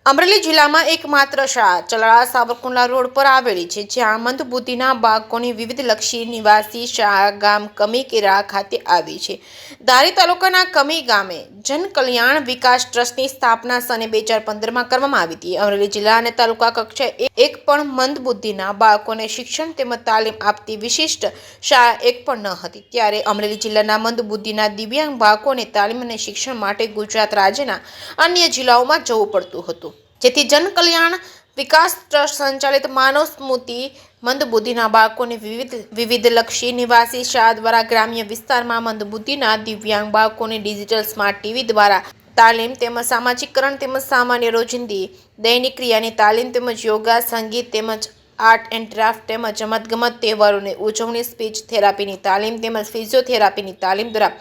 અમરેલી જિલ્લામાં એકમાત્ર શાળા ચલાળા સાવરકુંડલા રોડ પર આવેલી છે, જ્યાં મંદબુદ્ધિના બાળકોની વિવિધલક્ષી નિવાસી શાળા ગામ કમીકેરા ખાતે આવી છે. ધારી તાલુકાના કમી ગામે જનકલ્યાણ વિકાસ ટ્રસ્ટની સ્થાપના સને 2015માં કરવામાં આવી હતી. અમરેલી જિલ્લા અને તાલુકા કક્ષાએ એક પણ મંદબુદ્ધિના બાળકોને શિક્ષણ તેમજ તાલીમ આપતી વિશિષ્ટ શાળા એક પણ ન હતી. ત્યારે અમરેલી જિલ્લાના મંદબુદ્ધિના દિવ્યાંગ બાળકોને તાલીમ અને શિક્ષણ માટે ગુજરાત રાજ્યના અન્ય જિલ્લાઓમાં જવું પડતું હતું, જેથી જનકલ્યાણ વિકાસ ટ્રસ્ટ સંચાલિત માનવ સ્મૃતિ મંદબુદ્ધિના બાળકોને વિવિધલક્ષી નિવાસી શાળા દ્વારા ગ્રામ્ય વિસ્તારમાં મંદબુદ્ધિના દિવ્યાંગ બાળકોને ડિજિટલ સ્માર્ટ ટીવી દ્વારા તાલીમ તેમજ સામાજિકકરણ તેમજ સામાન્ય રોજિંદી દૈનિક ક્રિયાની તાલીમ તેમજ યોગા, સંગીત તેમજ આર્ટ એન્ડ ક્રાફ્ટ તેમજ રમતગમત, તહેવારોની ઉજવણી, સ્પીચ થેરાપીની તાલીમ તેમજ ફિઝિયોથેરાપીની તાલીમ દ્વારા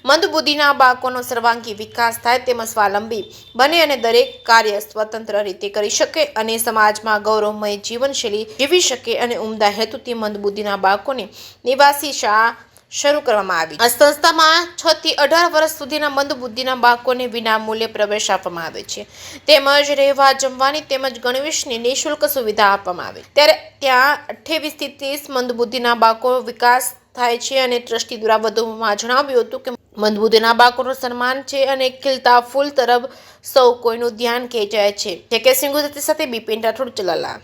મંદબુદ્ધિના બાળકોનો સર્વાંગી વિકાસ થાય તેમજ સ્વાવલંબી બને અને દરેક કાર્ય સ્વતંત્ર રીતે કરી શકે અને સમાજમાં ગૌરવમય જીવનશૈલી જીવી શકે અને ઉમદા હેતુથી મંદબુદ્ધિના બાળકોની નિવાસી શાળા શરૂ કરવામાં આવી. આ સંસ્થામાં 6 થી 18 વર્ષ સુધીના મંદબુદ્ધિના બાળકોને વિનામૂલ્યે પ્રવેશ આપવામાં આવે છે, તેમજ રહેવા, જમવાની તેમજ ગણવેશની નિઃશુલ્ક સુવિધા આપવામાં આવે. ત્યારે ત્યાં 28 થી 30 મંદબુદ્ધિના બાળકો વિકાસ થાય છે અને ટ્રસ્ટી દ્વારા વધુમાં જણાવ્યું હતું કે મંદબુદ્ધિના બાળકોનું સન્માન છે અને ખીલતા ફૂલ તરફ સૌ કોઈનું ધ્યાન ખેંચાય છે. કે સિંહ ગુજરાતી સાથે બિપિન રાઠોડ, ચલાલા.